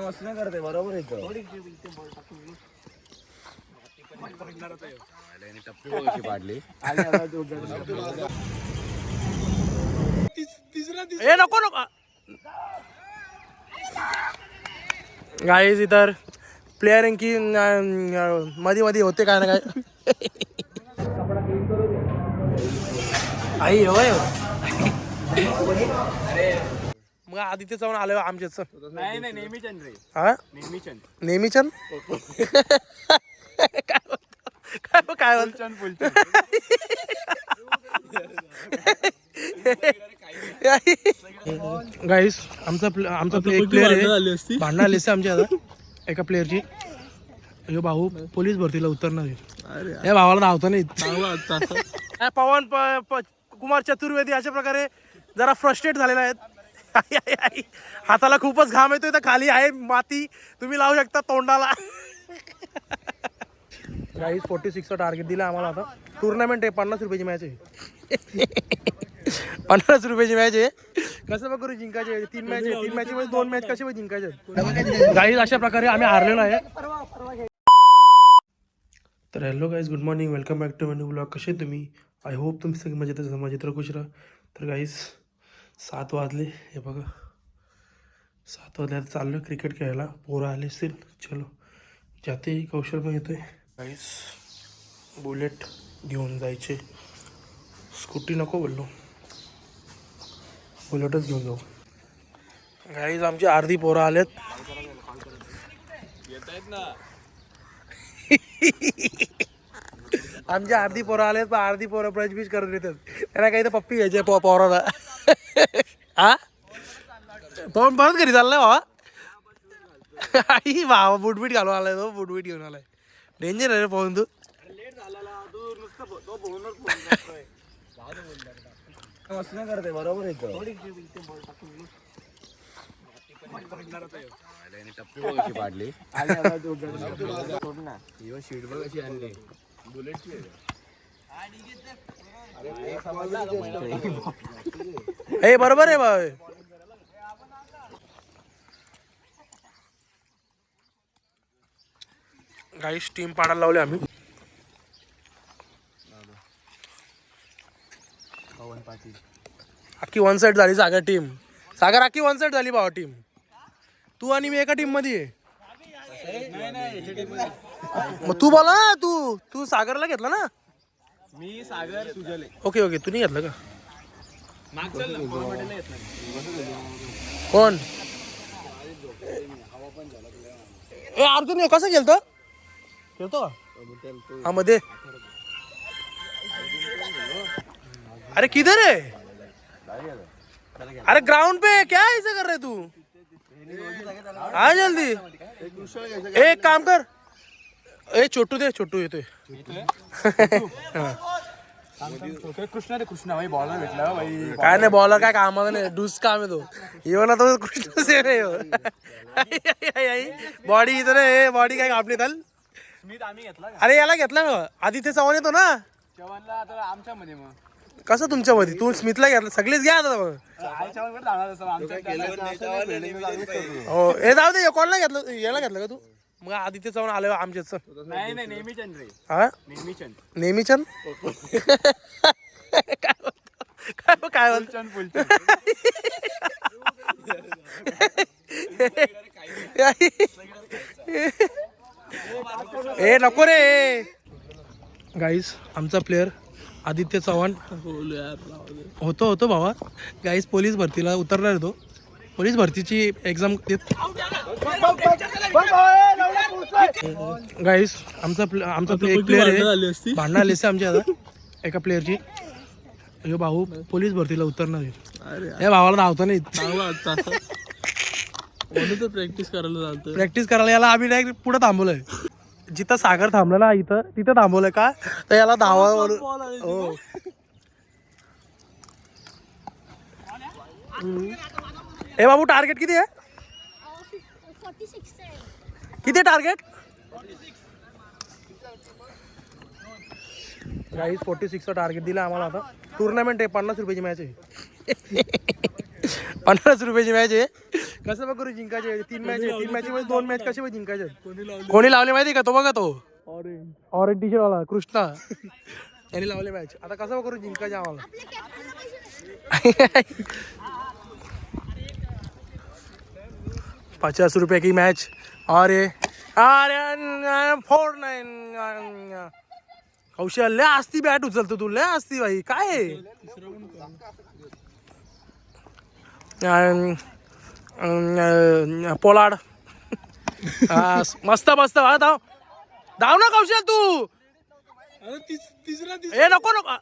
करते बरोबर येतो पाडली नको नको गाईज इतर प्लेयर की मध्ये मध्ये होते काय ना काय आई होय मग आदित्य चव्हाण आलो आमच्याच नाही नेहमीचंद रे हा नेहमीचंद काय गाईस आमचा एक प्लेअर आहे भांडण आली असते आमच्या आता एका प्लेअरची यो भाऊ पोलीस भरतीला उतरणार आहे या भावाला धावता नाही पवन कुमार चतुर्वेदी अशा प्रकारे जरा फ्रस्ट्रेट झालेला आहेत हाताला खूपच घाम येतोय तर खाली आहे माती तुम्ही लावू शकता तोंडाला गाईस 46 टार्गेट दिला आम्हाला आता टुर्नामेंट आहे 50 रुपयाची मॅच आहे 50 रुपयाची मॅच आहे कसं बघ करू जिंकायचे 3 मॅच आहे 3 मॅच मध्ये 2 मॅच कसे जिंकायचे गाईस अशा प्रकारे आम्ही हारलेलो आहे तर hello guys good morning welcome back to my new blog कसे तुम्ही आय होप तुम्ही सगळे मजेत खुश राहा तर गाईज 7 वाजले हे बघा 7 वाजले चाललो क्रिकेट खेळायला पोरं आले असतील चलो जाते कौशल पण येतोय गाईज बुलेट घेऊन जायचे स्कूटी नको बोललो बुलेटच घेऊन जाऊ गाईज आमची अर्धी पोरं आलेत आमच्या अर्धी पोरं आले पण अर्धी पोरं ब्रश करून येतात त्यांना काही तर पप्पी घ्यायचे पोराला हा पवन परत घरी चाललाय बाबा आई बाबा बुटबीट घालून आलाय तो बुटबीट घेऊन आलाय डेंजर आहे रे पवन तू करते बरोबर येतो पाडली शीट बघ कशी आणली बुलेटची ए बरोबर आहे बा गाईस टीम पाडायला लावले आम्ही अख्खी वन साइड झाली सागर टीम सागर अख्खी वन साइड झाली भावा टीम तू आणि मी एका टीम मध्ये आहे मग तू बोला ना तू सागरला घेतला ना मी सागर सुजले ओके ओके तू नाही घेतलं का कोण ए अर्जुन कसं खेळतो खेळतो का हा मध्ये अरे किधर है अरे ग्राउंड पे क्या ऐसा कर रहे तू आ जल्दी एक काम कर ए छोटू दे छोटू येतोय कृष्णा भाई बॉलर भेटला भाई काय नाही बॉलर काय कामाला नाही डूस काम आहे तो येवला तो कृष्ण से बॉडी इथं रे बॉडी काय आपली चाल स्मिथ आम्ही घेतला अरे याला घेतला ना आदित्य चव्हाण येतो ना चव्हाणला आता आमच्या मध्ये मग कसं तुमच्या मध्ये तू स्मिथला घेतला सगळेच घ्या आता मग हो हे जाऊ दे कोणाला घेतलं याला घेतलं का तू मग आदित्य चव्हाण आलं आमच्याच नाही नेहमीचंद रे हा नेहमीचंद काय ए नको रे गाईस आमचा प्लेअर आदित्य चव्हाण होतो भावा गाईस पोलीस भरतीला उतरणार तो पोलीस भरतीची एक्झाम देत गाईस आमचा एक प्लेअर आहे भांडण आली असते आमच्या आता एका प्लेअरची यो भाऊ पोलीस भरतीला उतरणार आहे या भावाला धावता नाही प्रॅक्टिस करायला याला आम्ही डायरेक्ट पुढे थांबवलंय जिथं सागर थांबलेला इथं तिथं थांबवलंय का तर याला धावा हो ए बाबू टार्गेट किती आहे किती टार्गेट गाईस 46 टार्गेट दिला आम्हाला आता टुर्नामेंट आहे 50 रुपयाची मॅच आहे 50 रुपयाची मॅच आहे कसं बघ करू जिंकायचे 3 मॅच आहे, 3 मॅच मध्ये 2 मॅच कसे बघ जिंकायचे. कोणी लावले माहिती का, तो बघा तो ऑरेंज टी शर्ट वाला कृष्णा यांनी लावले मॅच. आता कसं करू जिंकायचे आम्हाला. 50 रुपये की मॅच. अरे अरे 4-9 कौशल लय असती बॅट उचलतो तू, लय असती भाई काय. पोलाड मस्त मस्त. धाव धाव ना कौशल तू. ए नको नको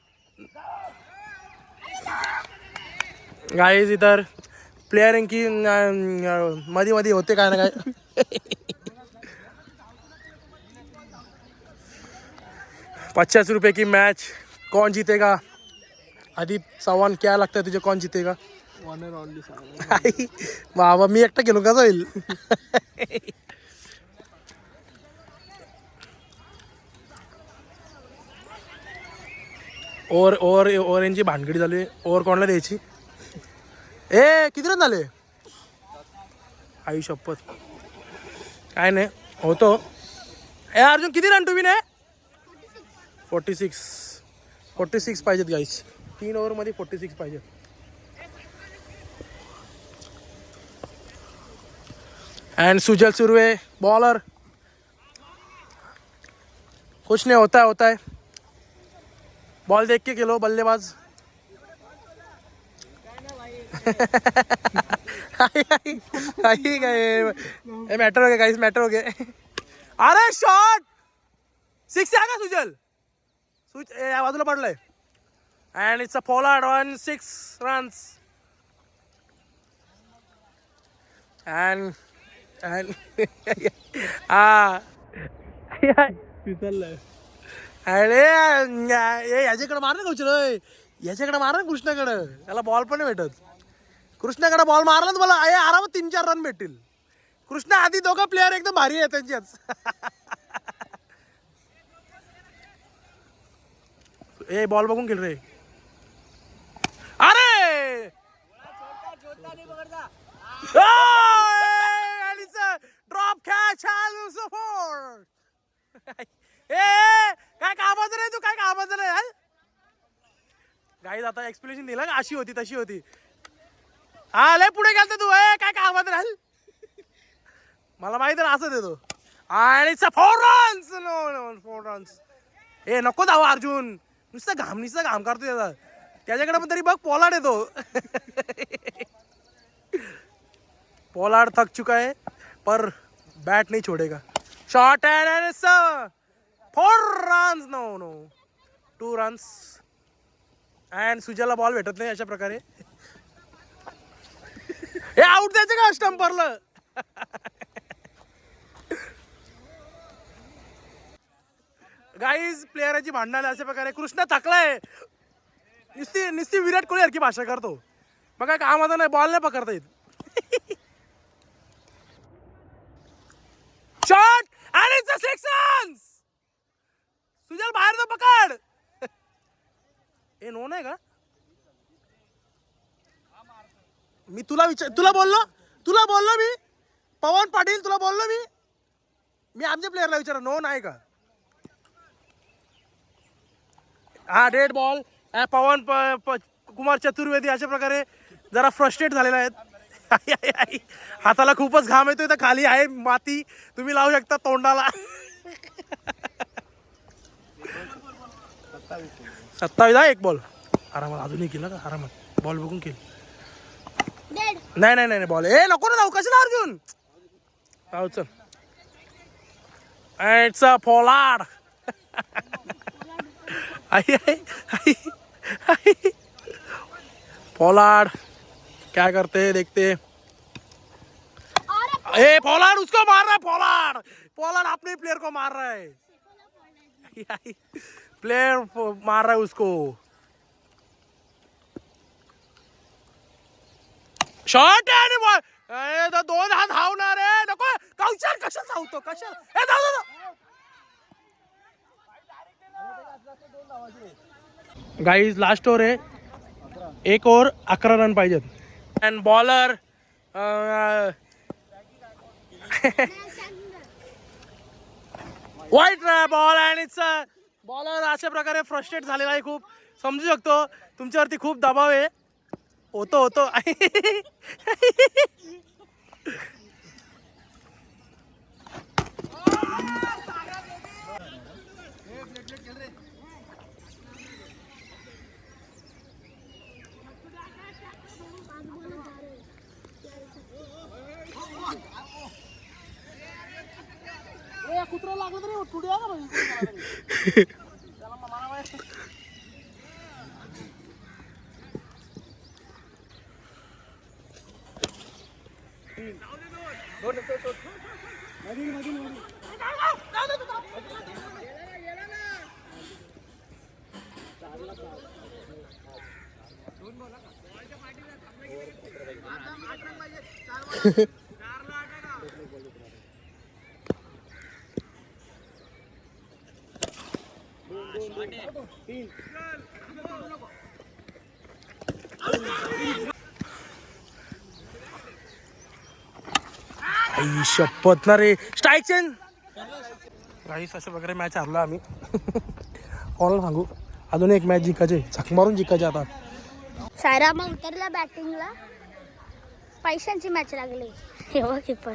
गाईज. इतर प्लेयर की मध्ये मध्ये होते काय ना काय. ₹50 रुपये की मैच. कौन जीतेगा आदिप चव्हाण, क्या लगता है तुझे कौन जीतेगा. बाबा मी एकटा गेलो का जाईल. और यांची भानगडी झाली. ओवर कोणाला द्यायची. ए किती रन झाले. आई शपथ काय नाही होतो. ए अर्जुन किती रन तुम्ही नाही. 46 पाहिजेत गाईस. 3 ओव्हरमध्ये 46 पाहिजेत. एंड सुजल सुरवे बॉलर. कुछ नहीं होता है. बॉल देख के खेलो बल्लेबाज. मैटर हो गया गाइस, मैटर हो गया. अरे शॉट 6 आहे का सुजल. या बाजूला पडलाय. And it's a Pollard on 6 runs. And अरे याच्याकडे मार ना कौशल. याच्याकडे मार ना कृष्णाकडे. त्याला बॉल पण नाही भेटत. कृष्णाकडे बॉल मारला तर मला आरामात 3-4 रन भेटतील. कृष्णा आधी दोघं प्लेयर एकदम भारी आहे त्यांच्याच. ए बॉल बघून खेळ रे. अरे ड्रॉप कॅच. ए काय कामाचं नाही तू, काय कामाचं नाही. गाईज आता एक्सप्लेनेशन दिलं का, अशी होती तशी होती. हा लय पुढे गेलता तू. काय कामाचं राहील. मला माहिती ना असं देतो. आणि 4 runs. No 4 runs. ए नको धाव अर्जुन. नुसतं घाम करतो त्याचा. त्याच्याकडे पण तरी बघ पोलार्ड येतो. पोलार्ड थक चुका है पर बैट नहीं छोड़ेगा. Shot and 4 runs. No 2 runs. And सुजलला बॉल भेटत नाही अशा प्रकारे. हे आउट द्यायचं का स्टंपरला. गाईज प्लेयराची भांडणं अशा प्रकारे. कृष्णा थकलाय. नुसती विराट कोहली सारखी भाषा करतो. मग काय कामाचा नाही. बॉल नाही पकडता येत. शॉट आणि 6 runs. सुजल बाहेर जा पकड. ए नो नाही का. मी तुला बोललो मी पवन पाटील. तुला बोललो मी आमच्या प्लेयरला विचारा नो नाही का. हा डेड बॉल. पवन कुमार चतुर्वेदी अशा प्रकारे जरा फ्रस्ट्रेट झालेला आहेत. हाताला खूपच घाम येतोय. तर खाली आहे माती, तुम्ही लावू शकता तोंडाला. 27 आहे एक बॉल. आरामात अजूनही केला का. आरामात बॉल बघून केल. नाही बॉल. ए नको ना जाऊ. कशाला अर्जुन जाऊ. चल इट्स अ पोलार्ड. पोलार्ड क्या करते देखते. ए पोलार्ड उसको मार रहा है. पोलार्ड अपने प्लेयर को मार रहा है. प्लेयर मार रहा है उसको. शॉट आणि बॉल. 2 हात धावणार आहे. नको कौशल कशाला धावतो. कशाला गाईज लास्ट ओव्हर आहे. 1 ओव्हर 11 रन पाहिजेत. अँड बॉलर वाईट बॉल आणि बॉलर अशा प्रकारे फ्रस्ट्रेट झालेला आहे खूप. समजू शकतो तुमच्यावरती खूप दबाव आहे. होतो कुत्रा लागला तरी थोडी शपथ ना रे. स्ट्राईक चेंज गाईस. अशा प्रकारे मॅच हरलो आम्ही. कोणाला सांगू अजून एक मॅच जिंकायचे. झक मारून जिंकायचे आता. सायरामा उतरला बॅटिंगला. पैशांची मॅच लागली. हे बघ किपर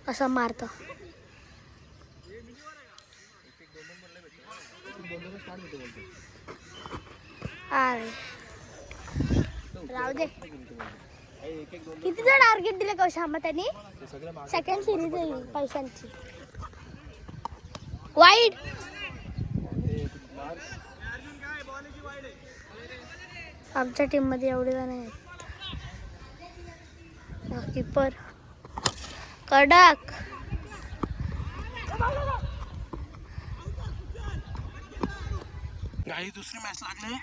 असं मारतो. राहू दे. कितीचं टार्गेट दिलं कौशामा त्यांनी. सेकंड सिरीज आहे पैशांची. वाईड आमच्या टीम मध्ये एवढे जण आहेत. किपर कडक. गाईस दुसरी मॅच लागले.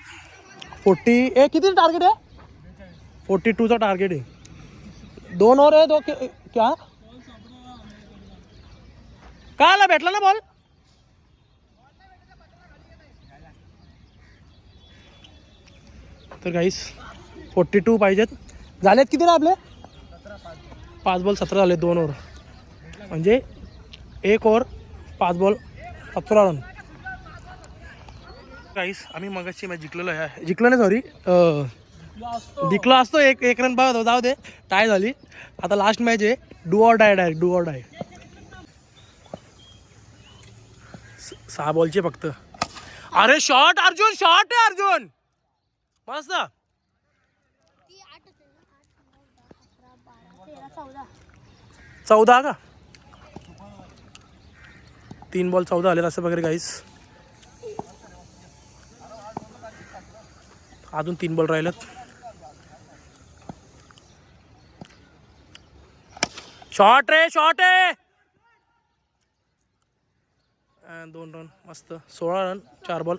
40 किती टार्गेट आहे. 42चा टार्गेट आहे. 2 ओव्हर आहे. क्या काला भेटला ना बॉल. तर गाईस 42 पाहिजेत. झालेत किती ना आपले. 5 बॉल 17 झाले. 2 ओव्हर म्हणजे 1 ओव्हर 5 बॉल 17 रन. गाईस आम्ही मगाशी मॅच जिंकलेलो आहे. जिंकलो नाही सॉरी जिंकलो असतो. एक रन बघा जाऊ दे. टाय झाली. आता लास्ट मॅच आहे. Do or die. Direct do or die. 6 बॉलचे फक्त. अरे शॉट अर्जुन. शॉट आहे अर्जुन. मस्त. 14 का. 3 बॉल 14 आले असं वगैरे गाईस. अजून 3 बॉल राहिलेत. शॉट रे. शॉट आहे. 2 रन मस्त. 16 रन 4 बॉल.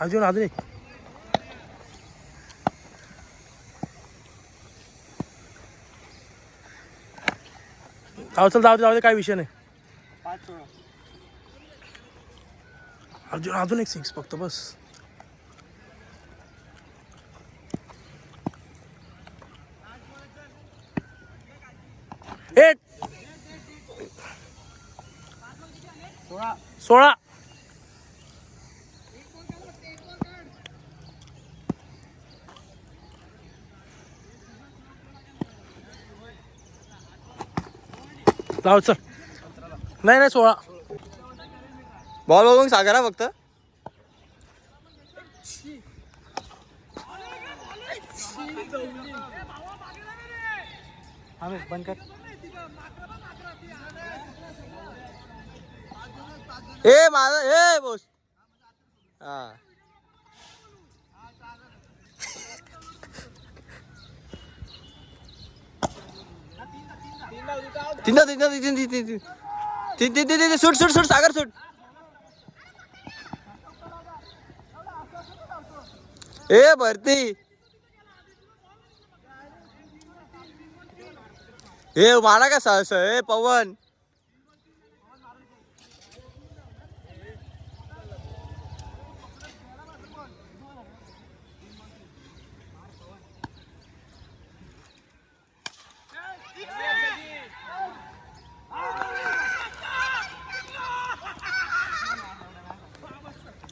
अजून एक. जाऊ दे काय विषय नाही. अजून एक 6 फक्त बस. एट 16. जाऊ चल. नाही 16. बॉल बघून सांगा ना फक्त. बंद कर. माझा बोस. हा तीन सुट सागर सुट. भरती मारा का पवन.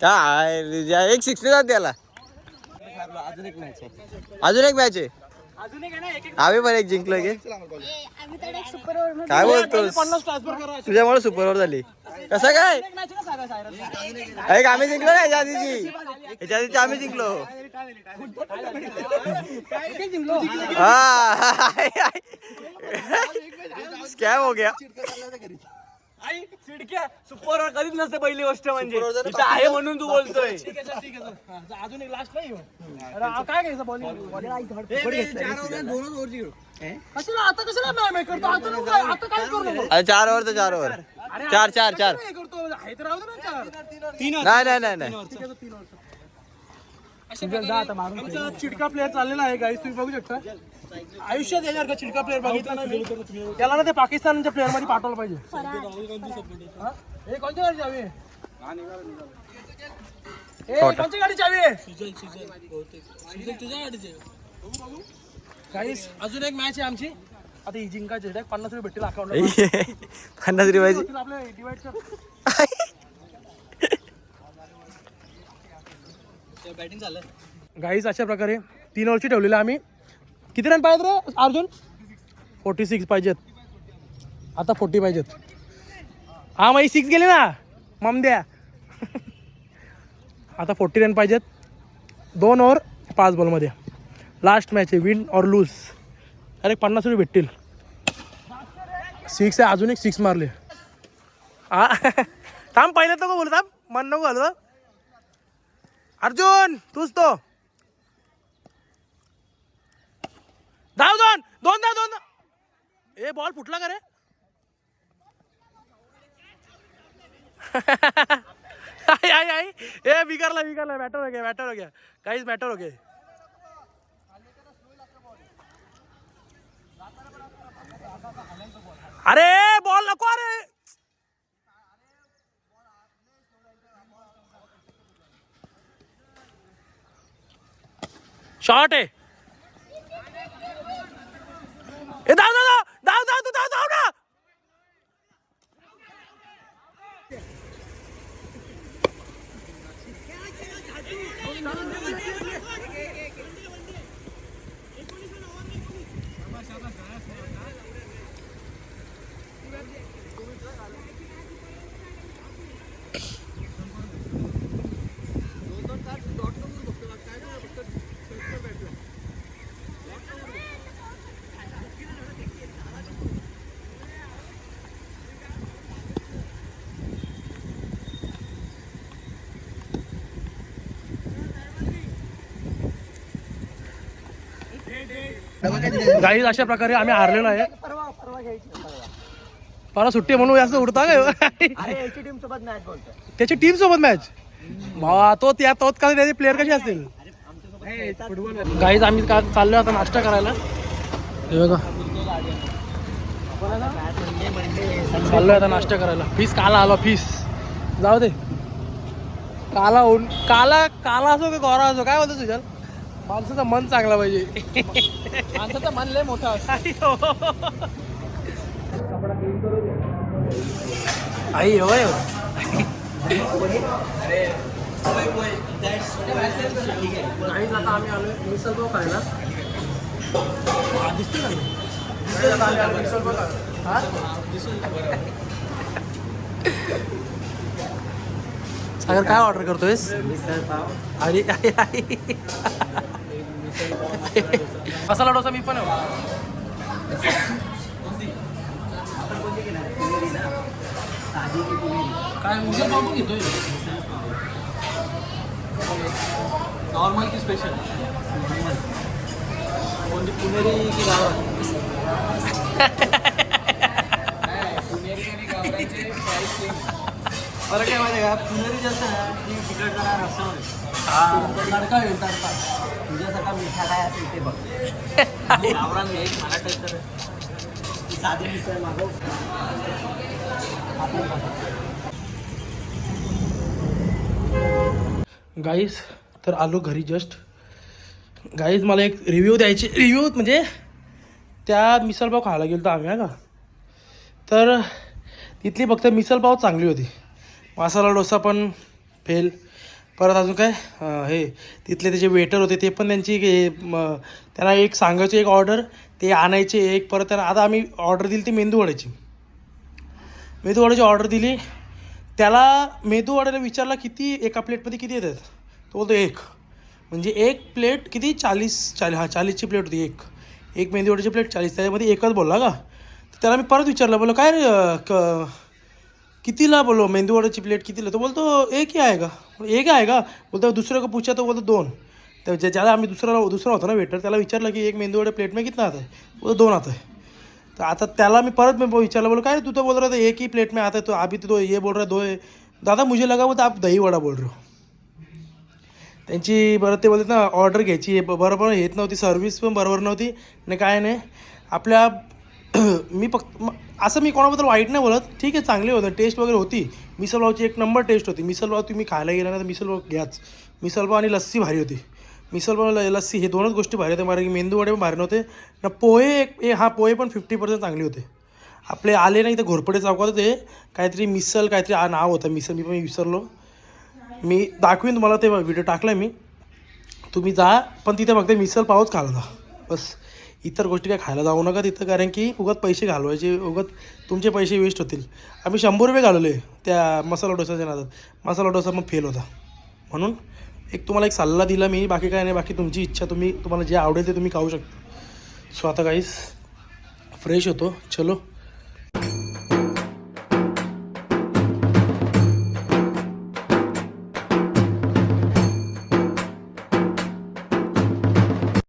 काय एक 60 त्याला. अजून एक मॅच आहे. आम्ही पण एक जिंकलो की. आम्ही तर एक सुपर ओव्हर काय बोलतोस? तुझ्यामुळे सुपर ओव्हर झाली. कसं काय? एक आम्ही जिंकलो ना याच्या आधीची. याच्या आधीची आम्ही जिंकलो. हा स्कॅम हो गया. सुपर ओव्हर कधीच नसते पहिली गोष्ट म्हणजे इथं आहे म्हणून तू बोलतोय. अजून एक लास्ट नाही काय घ्यायचं बॉलिंग कशाला आता कशाला मॅम करतो आता काय करू नको. 4 ओव्हर तर 4 ओव्हर. 4 हे करतो आहे तर राहू दे ना 4 नाही. आमचा चिडका प्लेअर चाललेला आहे गाईस, तुम्ही बघू शकता. आयुष्यात येणार का चिडका प्लेअर बघितला नाही त्याला ना ते पाकिस्तानच्या प्लेअर मध्ये पाठवलं पाहिजे. हे कोणत्या गाडी चावी कोणत्या गाडी चावी गाईस? अजून एक मॅच आहे आमची. आता ही जिंकायची 50 रुपये भेटतील अकाउंट 50 रुपयाची. आपल्या डिवाइडच्या बॅटिंग झालं गाईस. अशा प्रकारे 3 ओव्हरची ठेवलेली आम्ही. किती रन पाहिजेत रे अर्जुन? 46 पाहिजेत. आता 40 पाहिजेत. हा मग 6 गेले ना मम द्या. आता 40 रन पाहिजेत. 2 ओव्हर 5 बॉलमध्ये. लास्ट मॅच आहे, विन और लूज. अरे 50 रुपये भेटतील. 6 आहे, अजून एक 6 मारले. हा थांब पहिलं नको बोलू, थांब मन नको घालू. अर्जुन तूच तो. धाव 2 धाव. ए बॉल फुटला का रे? आई ए बिगरला बॅटर हो गया काहीच बॅटर हो गया. अरे बॉल नको. अरे शॉट आहे. ए धाव ना. गाईज अशा प्रकारे आम्ही हारलेलो आहे. परवा सुट्टी म्हणून असं उडता काय त्याची टीम सोबत मॅच भावा. तोच का त्याचे प्लेअर कसे असतील. गाईज आम्ही चाललोय आता नाश्ता करायला. हे बघा चाललोय आता नाश्ता करायला. फिश काला आलो. फिश जाऊ दे. काला होऊन काला असो का गोरा असो काय बोलतो तुझ्या. माणसाचं मन चांगला पाहिजे. माणसाचं मन लय मोठं असतं. आई होय आता आम्ही आलोय मिसळ पाव खायला. दिसते का मिसळ पाव सागर काय ऑर्डर करतोयस? अरे मसाला डोसा मी पण काय मिसळ पाव घेतोय नॉर्मल की स्पेशल कोणती पुणेरी की गावरान? पुणेरी आणि गावरानचे प्राईस सेम. बरं काय माहिती का पुणेरी जास्त ना ती तिखट जरा रस्सा तडका येईल तडका. तुझ्यासारखा मिठा काय असेल ते बघ. गावरान घे मला टेस्ट कर. साधी मिसळ मागव. गाईज तर आलो घरी जस्ट. गाईज मला एक रिव्ह्यू म्हणजे त्या मिसळपाव खायला गेलो तर आम्ही का तर तिथली फक्त मिसळपाव चांगली होती. मसाला डोसा पण फेल. परत अजून काय हे तिथले त्याचे वेटर होते ते पण त्यांची त्यांना एक सांगायचं एक ऑर्डर, ते आणायचे एक. परत त्यांना आता आम्ही ऑर्डर दिली ती मेंदूवड्याची ऑर्डर दिली. त्याला मेंदूवड्याला विचारला किती एका प्लेटमध्ये किती येतात. तो बोलतो एक. म्हणजे एक प्लेट किती 40ची प्लेट होती. एक मेंदूवड्याची प्लेट 40, त्याच्यामध्ये एकच बोलला का. तर त्याला मी परत विचारलं, बोललो काय रे कितीला, बोलो मेंदूवड्याची प्लेट कितीला. तो बोलतो एक ही आहे का. एक आहे का. बोलतो दुसरं का पूछा. तो बोलतो 2. तर ज्याला आम्ही दुसरा होता ना वेटर, त्याला विचारलं की एक मेंदूवडे प्लेट में कितना आता है. बोलतो 2 आता है. तर आता त्याला मी परत विचारलं, बोलो काय तू तो बोल रहा था एक ही प्लेट में आता है, तो अभी तो ये बोल रहा है 2 है. दादा मुझे लगा बोलतो आप दही वडा बोल रहे हो. त्यांची बरं ते बोलतात ना ऑर्डर घ्यायची बरोबर येत नव्हती, सर्व्हिस पण बरोबर नव्हती नाही काय नाही. आपल्या मी फक्त असं मी कोणाबद्दल वाईट नाही बोलत, ठीक आहे चांगली होतं, टेस्ट वगैरे होती. मिसळपावची एक नंबर टेस्ट होती. मिसळपाव तुम्ही खायला गेला ना तर मिसळपाव घ्याच. मिसळपाव आणि लस्सी भारी होती. मिसळपाव लस्सी हे 2च गोष्टी भारी होत्या. मला की मेंदूवडे पण भारी नव्हते ना. पोहे पोहे पण 50% चांगले होते. आपले आले नाही तर घोरपडे चौकात होते काहीतरी मिसळ काहीतरी नाव होतं मिसळ, मी पण विसरलो. मी दाखवीन तुम्हाला, ते व्हिडिओ टाकला मी, तुम्ही जा. पण तिथे फक्त मिसळ पावच खायला जा बस. इतर गोष्टी काय खायला जाऊ नका तिथं, कारण की उगाच पैसे घालवायचे, उगाच तुमचे पैसे वेस्ट होतील. आम्ही 100 रुपये घालवले त्या मसाला डोसाच्या नादात. मसाला डोसा मग फेल होता. म्हणून तुम्हाला एक सल्ला दिला मी, बाकी काय नाही. बाकी तुमची इच्छा, तुम्हाला जे आवडेल ते तुम्ही खाऊ शकता. सो आता गाईस फ्रेश होतो, चलो